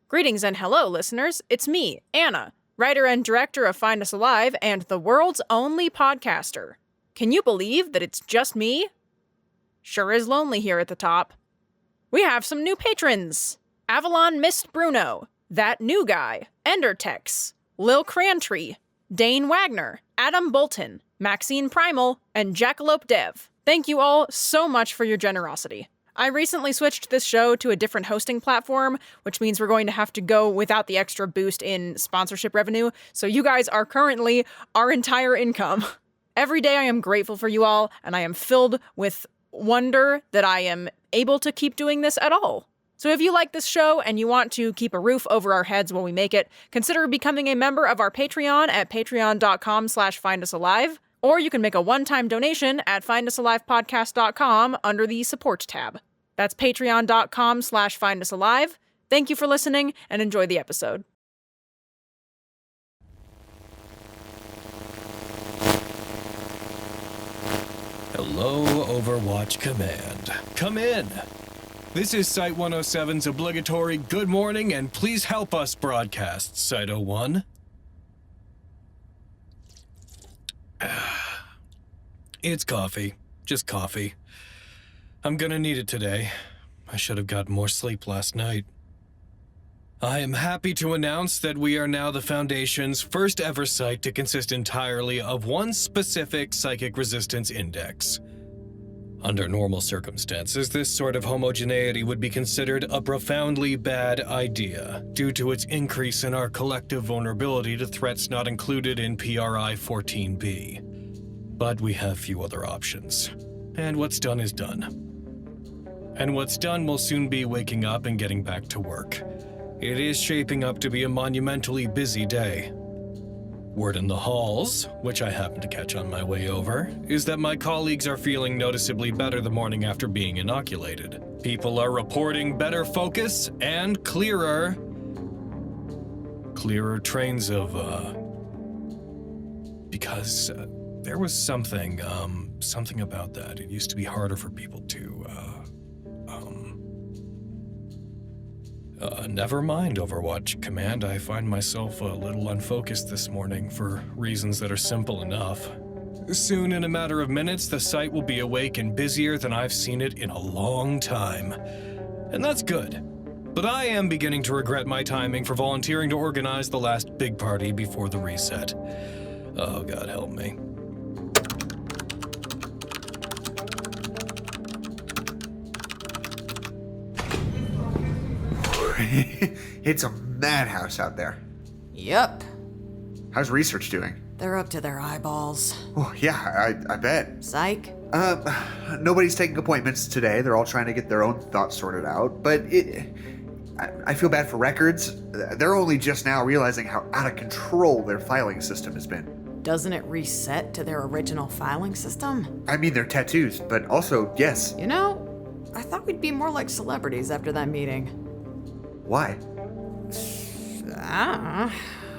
Greetings and hello, listeners. It's me, Anna, writer and director of Find Us Alive and the world's only podcaster. Can you believe that it's just me? Sure is lonely here at the top. We have some new patrons. Avalon Mist Bruno, That New Guy, Endertex, Lil Crantree, Dane Wagner, Adam Bolton, Maxine Primal, and Jackalope Dev. Thank you all so much for your generosity. I recently switched this show to a different hosting platform, which means we're going to have to go without the extra boost in sponsorship revenue, so you guys are currently our entire income. Every day I am grateful for you all, and I am filled with wonder that I am able to keep doing this at all. So if you like this show and you want to keep a roof over our heads while we make it, consider becoming a member of our Patreon at patreon.com/findusalive, or you can make a one-time donation at findusalivepodcast.com under the support tab. That's patreon.com/findusalive. Thank you for listening and enjoy the episode. Hello, Overwatch Command. Come in. This is Site 107's obligatory good morning and please help us broadcast, Site 01. It's coffee. Just coffee. I'm gonna need it today. I should have gotten more sleep last night. I am happy to announce that we are now the Foundation's first ever site to consist entirely of one specific psychic resistance index. Under normal circumstances, this sort of homogeneity would be considered a profoundly bad idea, due to its increase in our collective vulnerability to threats not included in PRI 14b. But we have few other options. And what's done is done. And what's done will soon be waking up and getting back to work. It is shaping up to be a monumentally busy day. Word in the halls, which I happened to catch on my way over, is that my colleagues are feeling noticeably better the morning after being inoculated. People are reporting better focus and clearer trains of, because there was something about that. It used to be harder for people to, never mind, Overwatch Command. I find myself a little unfocused this morning for reasons that are simple enough. Soon, in a matter of minutes, the site will be awake and busier than I've seen it in a long time. And that's good. But I am beginning to regret my timing for volunteering to organize the last big party before the reset. Oh, God help me. It's a madhouse out there. Yep. How's research doing? They're up to their eyeballs. Oh, yeah, I bet. Psych? Nobody's taking appointments today. They're all trying to get their own thoughts sorted out. But I feel bad for records. They're only just now realizing how out of control their filing system has been. Doesn't it reset to their original filing system? I mean, their tattoos, but also, yes. You know, I thought we'd be more like celebrities after that meeting. Why?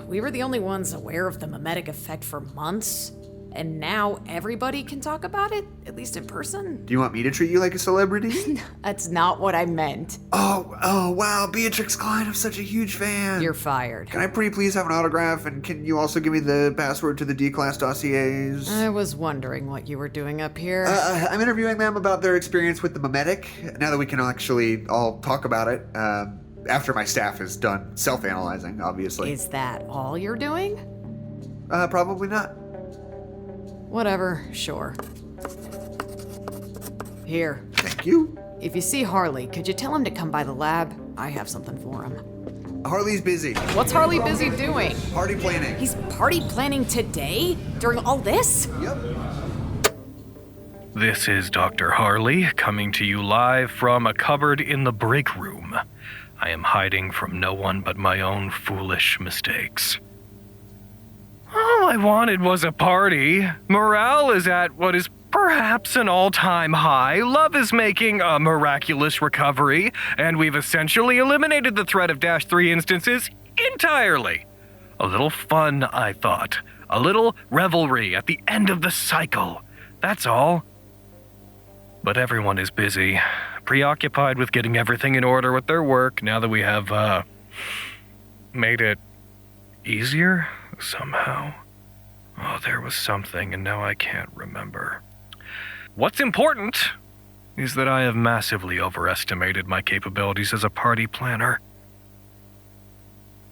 We were the only ones aware of the mimetic effect for months, and now everybody can talk about it, at least in person. Do you want me to treat you like a celebrity? That's not what I meant. Oh, wow, Beatrix Klein, I'm such a huge fan. You're fired. Can I pretty please have an autograph, and can you also give me the password to the D-Class dossiers? I was wondering what you were doing up here. I'm interviewing them about their experience with the mimetic, now that we can actually all talk about it. After my staff is done self-analyzing, obviously. Is that all you're doing? Probably not. Whatever, sure. Here. Thank you. If you see Harley, could you tell him to come by the lab? I have something for him. Harley's busy. What's Harley busy doing? Party planning. He's party planning today? During all this? Yep. This is Dr. Harley, coming to you live from a cupboard in the break room. I am hiding from no one but my own foolish mistakes. All I wanted was a party. Morale is at what is perhaps an all-time high. Love is making a miraculous recovery, and we've essentially eliminated the threat of -3 instances entirely. A little fun, I thought. A little revelry at the end of the cycle. That's all. But everyone is busy, preoccupied with getting everything in order with their work now that we have, made it easier somehow. Oh, there was something, and now I can't remember. What's important is that I have massively overestimated my capabilities as a party planner.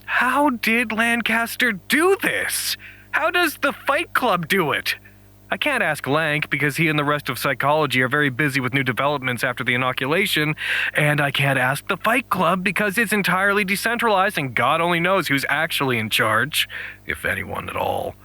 How did Lancaster do this? How does the Fight Club do it? I can't ask Lank because he and the rest of psychology are very busy with new developments after the inoculation, and I can't ask the Fight Club because it's entirely decentralized and God only knows who's actually in charge, if anyone at all.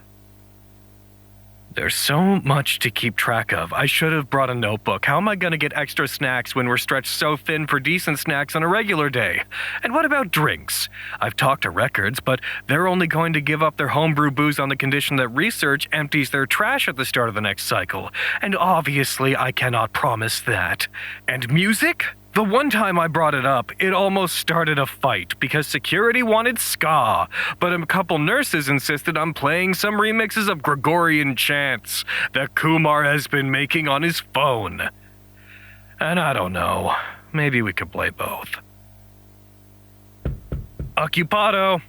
There's so much to keep track of. I should have brought a notebook. How am I going to get extra snacks when we're stretched so thin for decent snacks on a regular day? And what about drinks? I've talked to Records, but they're only going to give up their homebrew booze on the condition that research empties their trash at the start of the next cycle. And obviously, I cannot promise that. And music? The one time I brought it up, it almost started a fight because security wanted ska, but a couple nurses insisted on playing some remixes of Gregorian chants that Kumar has been making on his phone. And I don't know, maybe we could play both. Occupado!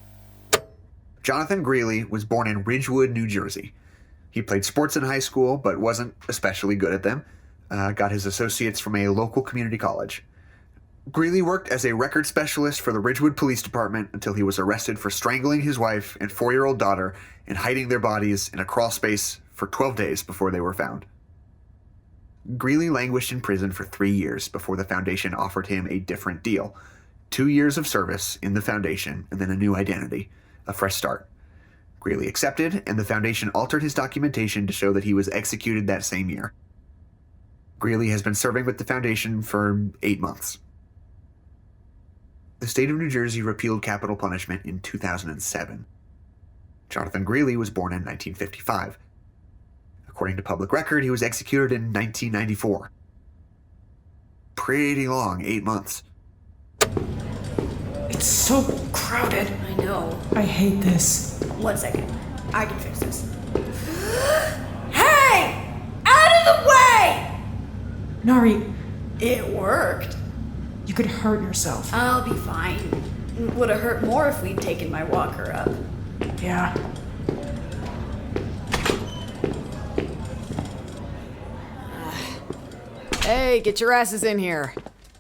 Jonathan Greeley was born in Ridgewood, New Jersey. He played sports in high school, but wasn't especially good at them. Got his associates from a local community college. Greeley worked as a record specialist for the Ridgewood Police Department until he was arrested for strangling his wife and 4-year-old daughter and hiding their bodies in a crawl space for 12 days before they were found. Greeley languished in prison for 3 years before the Foundation offered him a different deal. 2 years of service in the Foundation and then a new identity, a fresh start. Greeley accepted, and the Foundation altered his documentation to show that he was executed that same year. Greeley has been serving with the Foundation for 8 months. The state of New Jersey repealed capital punishment in 2007. Jonathan Greeley was born in 1955. According to public record, he was executed in 1994. Pretty long, 8 months. It's so crowded. I know. I hate this. 1 second. I can fix this. Hey! Out of the way! Nari, It worked. you could hurt yourself. I'll be fine. Would have hurt more if we'd taken my walker up. Yeah. Hey, get your asses in here.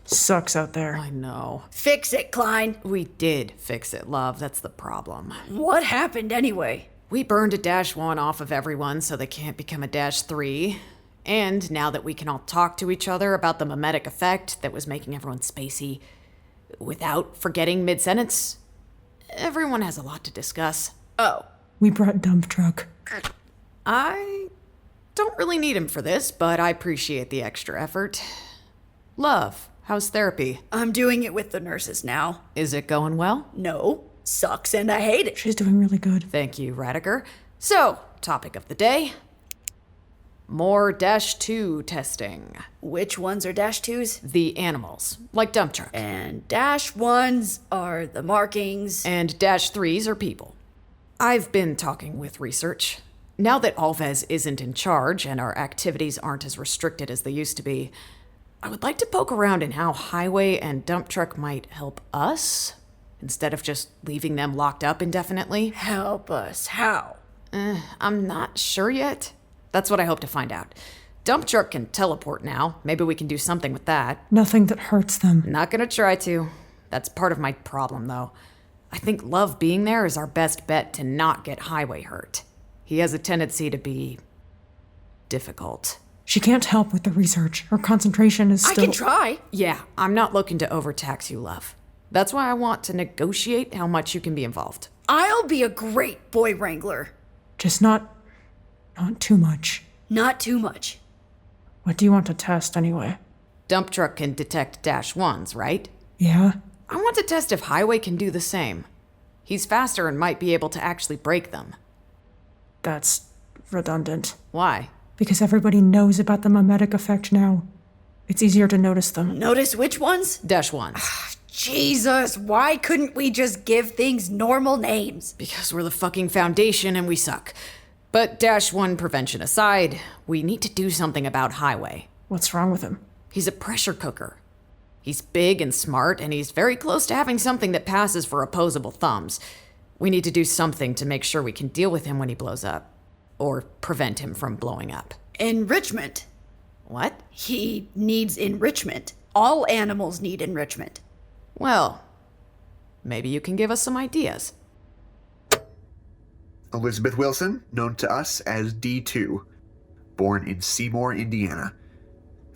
Sucks out there. I know. Fix it, Klein. We did fix it, love. That's the problem. What happened anyway? We burned a -1 off of everyone so they can't become a -3. And now that we can all talk to each other about the mimetic effect that was making everyone spacey without forgetting mid-sentence, everyone has a lot to discuss. Oh. We brought dump truck. I don't really need him for this, but I appreciate the extra effort. Love, how's therapy? I'm doing it with the nurses now. Is it going well? No. Sucks and I hate it. She's doing really good. Thank you, Raddagher. So, topic of the day. More -2 testing. Which ones are -2s? The animals, like dump truck. And -1s are the markings. And -3s are people. I've been talking with research. Now that Alves isn't in charge and our activities aren't as restricted as they used to be, I would like to poke around in how highway and dump truck might help us, instead of just leaving them locked up indefinitely. Help us. How? I'm not sure yet. That's what I hope to find out. Dump truck can teleport now. Maybe we can do something with that. Nothing that hurts them. Not gonna try to. That's part of my problem, though. I think Love being there is our best bet to not get Highway hurt. He has a tendency to be difficult. She can't help with the research. Her concentration is still... I can try. Yeah, I'm not looking to overtax you, Love. That's why I want to negotiate how much you can be involved. I'll be a great boy wrangler. Just not too much. Not too much. What do you want to test anyway? Dump truck can detect -1s, right? Yeah? I want to test if Highway can do the same. He's faster and might be able to actually break them. That's redundant. Why? Because everybody knows about the mimetic effect now. It's easier to notice them. Notice which ones? -1s. Jesus, why couldn't we just give things normal names? Because we're the fucking Foundation and we suck. But -1 prevention aside, we need to do something about Highway. What's wrong with him? He's a pressure cooker. He's big and smart, and he's very close to having something that passes for opposable thumbs. We need to do something to make sure we can deal with him when he blows up. Or prevent him from blowing up. Enrichment. What? He needs enrichment. All animals need enrichment. Well, maybe you can give us some ideas. Elizabeth Wilson, known to us as D2, born in Seymour, Indiana.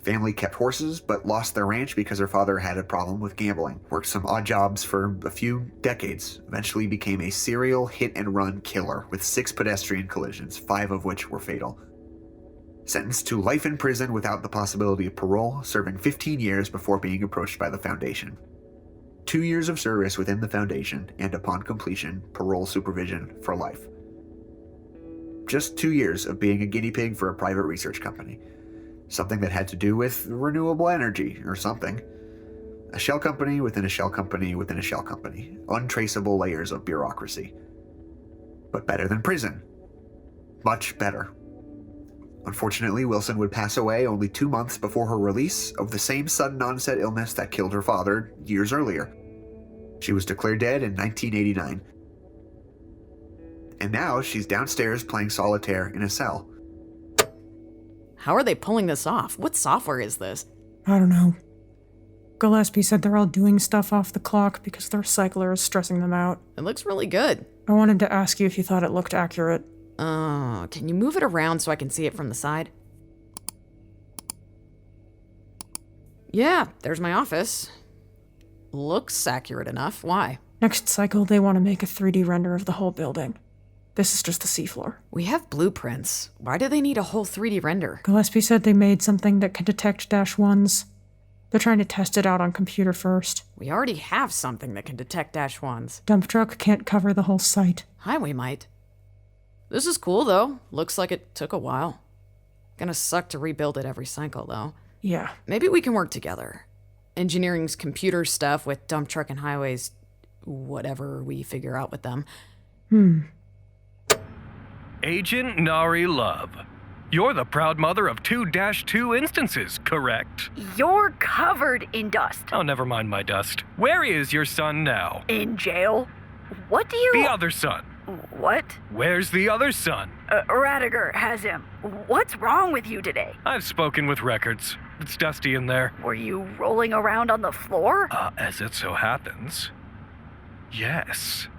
Family kept horses, but lost their ranch because her father had a problem with gambling. Worked some odd jobs for a few decades. Eventually became a serial hit-and-run killer with 6 pedestrian collisions, 5 of which were fatal. Sentenced to life in prison without the possibility of parole, serving 15 years before being approached by the Foundation. 2 years of service within the Foundation, and upon completion, parole supervision for life. Just 2 years of being a guinea pig for a private research company. Something that had to do with renewable energy or something. A shell company within a shell company within a shell company. Untraceable layers of bureaucracy. But better than prison. Much better. Unfortunately, Wilson would pass away only 2 months before her release of the same sudden onset illness that killed her father years earlier. She was declared dead in 1989. And now she's downstairs playing solitaire in a cell. How are they pulling this off? What software is this? I don't know. Gillespie said they're all doing stuff off the clock because their cycler is stressing them out. It looks really good. I wanted to ask you if you thought it looked accurate. Can you move it around so I can see it from the side? Yeah, there's my office. Looks accurate enough. Why? Next cycle, they want to make a 3D render of the whole building. This is just the seafloor. We have blueprints. Why do they need a whole 3D render? Gillespie said they made something that can detect -1s. They're trying to test it out on computer first. We already have something that can detect -1s. Dump truck can't cover the whole site. Highway might. This is cool, though. Looks like it took a while. Gonna suck to rebuild it every cycle, though. Yeah. Maybe we can work together. Engineering's computer stuff with dump truck and highways, whatever we figure out with them. Agent Nari Love. You're the proud mother of 2-2 instances, correct? You're covered in dust. Oh, never mind my dust. Where is your son now? In jail? What do you... The other son. What? Where's the other son? Raddagher has him. What's wrong with you today? I've spoken with records. It's dusty in there. Were you rolling around on the floor? As it so happens, yes.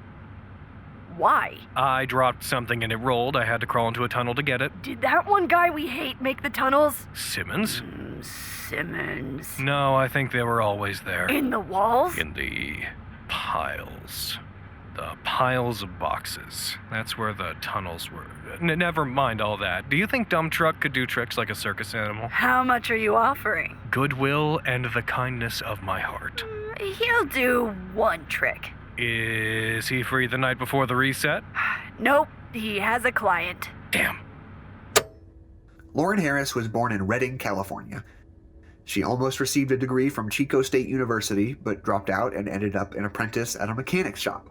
Why? I dropped something and it rolled. I had to crawl into a tunnel to get it. Did that one guy we hate make the tunnels? Simmons? Simmons. No, I think they were always there. In the walls? In the piles. The piles of boxes. That's where the tunnels were. Never mind all that. Do you think Dump Truck could do tricks like a circus animal? How much are you offering? Goodwill and the kindness of my heart. He'll do one trick. Is he free the night before the reset? Nope, he has a client. Damn. Lauren Harris was born in Redding, California. She almost received a degree from Chico State University, but dropped out and ended up an apprentice at a mechanics shop.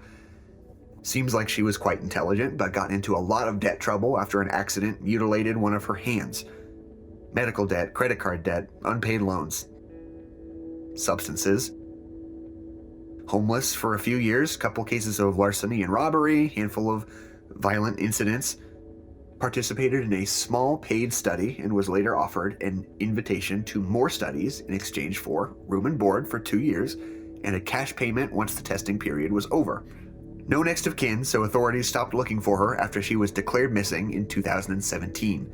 Seems like she was quite intelligent, but got into a lot of debt trouble after an accident mutilated one of her hands. Medical debt, credit card debt, unpaid loans. Substances. Homeless for a few years, couple cases of larceny and robbery, handful of violent incidents. Participated in a small paid study and was later offered an invitation to more studies in exchange for room and board for 2 years and a cash payment once the testing period was over. No next of kin, so authorities stopped looking for her after she was declared missing in 2017.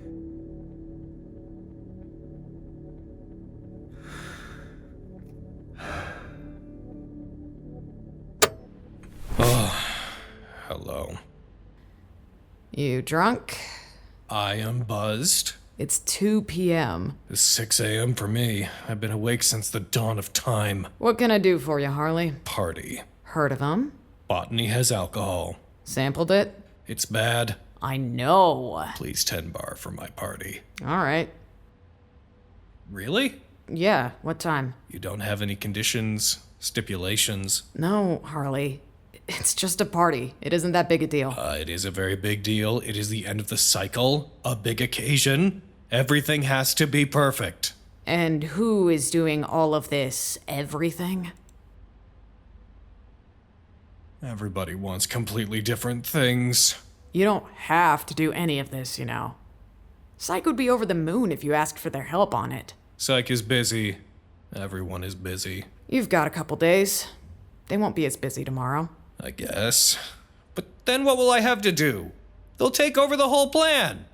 Hello. You drunk? I am buzzed. It's 2 p.m. It's 6 a.m. for me. I've been awake since the dawn of time. What can I do for you, Harley? Party. Heard of them? Botany has alcohol. Sampled it? It's bad. I know. Please 10 bar for my party. All right. Really? Yeah, what time? You don't have any conditions, stipulations? No, Harley. It's just a party. It isn't that big a deal. It is a very big deal. It is the end of the cycle. A big occasion. Everything has to be perfect. And who is doing all of this everything? Everybody wants completely different things. You don't have to do any of this, you know. Psych would be over the moon if you asked for their help on it. Psych is busy. Everyone is busy. You've got a couple days. They won't be as busy tomorrow. I guess. But then what will I have to do? They'll take over the whole plan.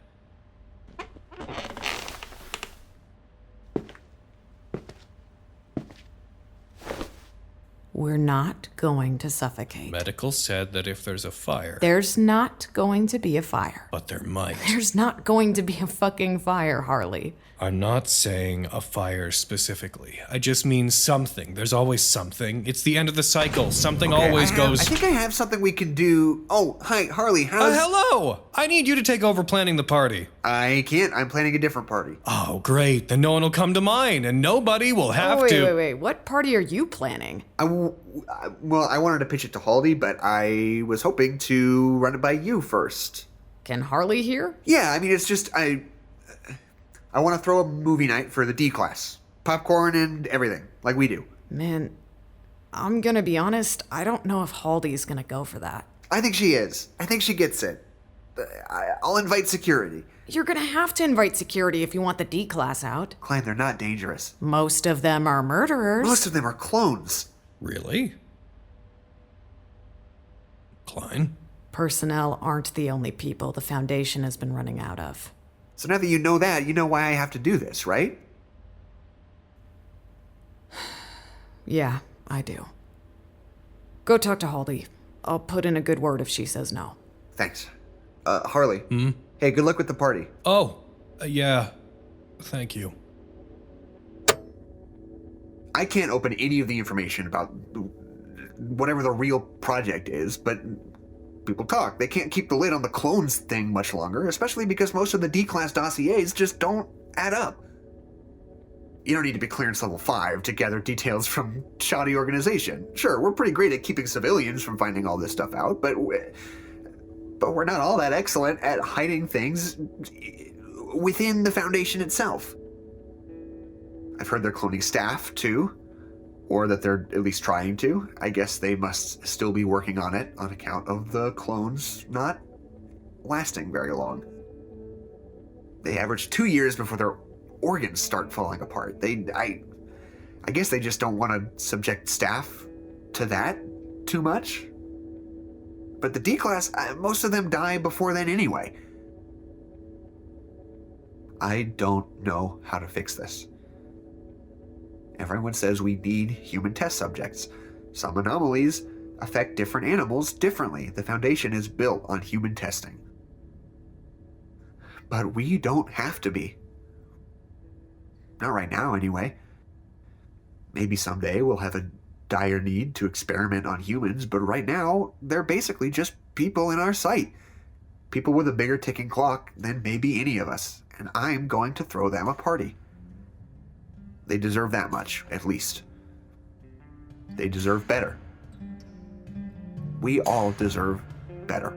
We're not going to suffocate. Medical said that if there's a fire... There's not going to be a fire. But there might. There's not going to be a fucking fire, Harley. I'm not saying a fire specifically. I just mean something. There's always something. It's the end of the cycle. Something always goes... I think I have something we can do. Oh, hi, Harley, how's... hello! I need you to take over planning the party. I can't. I'm planning a different party. Oh, great. Then no one will come to mine, and nobody will have to... Wait. What party are you planning? Well, I wanted to pitch it to Harley, but I was hoping to run it by you first. Can Harley hear? Yeah, I mean, it's just, I want to throw a movie night for the D class. Popcorn and everything, like we do. Man, I'm gonna be honest, I don't know if Harley's gonna go for that. I think she is. I think she gets it. I'll invite security. You're gonna have to invite security if you want the D class out. Klein, they're not dangerous. Most of them are murderers. Most of them are clones. Really? Klein? Personnel aren't the only people the Foundation has been running out of. So now that you know that, you know why I have to do this, right? Yeah, I do. Go talk to Harley. I'll put in a good word if she says no. Thanks. Harley. Hey, good luck with the party. Oh, yeah. Thank you. I can't open any of the information about whatever the real project is, but people talk. They can't keep the lid on the clones thing much longer, especially because most of the D-class dossiers just don't add up. You don't need to be clearance level 5 to gather details from shoddy organization. Sure, we're pretty great at keeping civilians from finding all this stuff out, but we're not all that excellent at hiding things within the Foundation itself. I've heard they're cloning staff, too. Or that they're at least trying to. I guess they must still be working on it on account of the clones not lasting very long. They average 2 years before their organs start falling apart. I guess they just don't want to subject staff to that too much. But the D-class, most of them die before then anyway. I don't know how to fix this. Everyone says we need human test subjects. Some anomalies affect different animals differently. The Foundation is built on human testing. But we don't have to be. Not right now, anyway. Maybe someday we'll have a dire need to experiment on humans, but right now, they're basically just people in our sight. People with a bigger ticking clock than maybe any of us, and I'm going to throw them a party. They deserve that much, at least. They deserve better. We all deserve better.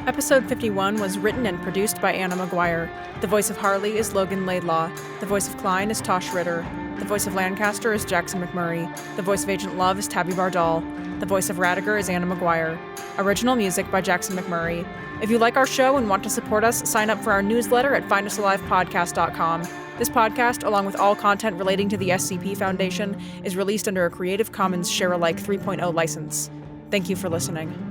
Episode 51 was written and produced by Anna Maguire. The voice of Harley is Logan Laidlaw. The voice of Klein is Taschia Ritter. The voice of Lancaster is Jackson McMurray. The voice of Agent Love is Tabi Bardall. The voice of Raddagher is Anna Maguire. Original music by Jackson McMurray. If you like our show and want to support us, sign up for our newsletter at findusalivepodcast.com. This podcast, along with all content relating to the SCP Foundation, is released under a Creative Commons Share-alike 3.0 license. Thank you for listening.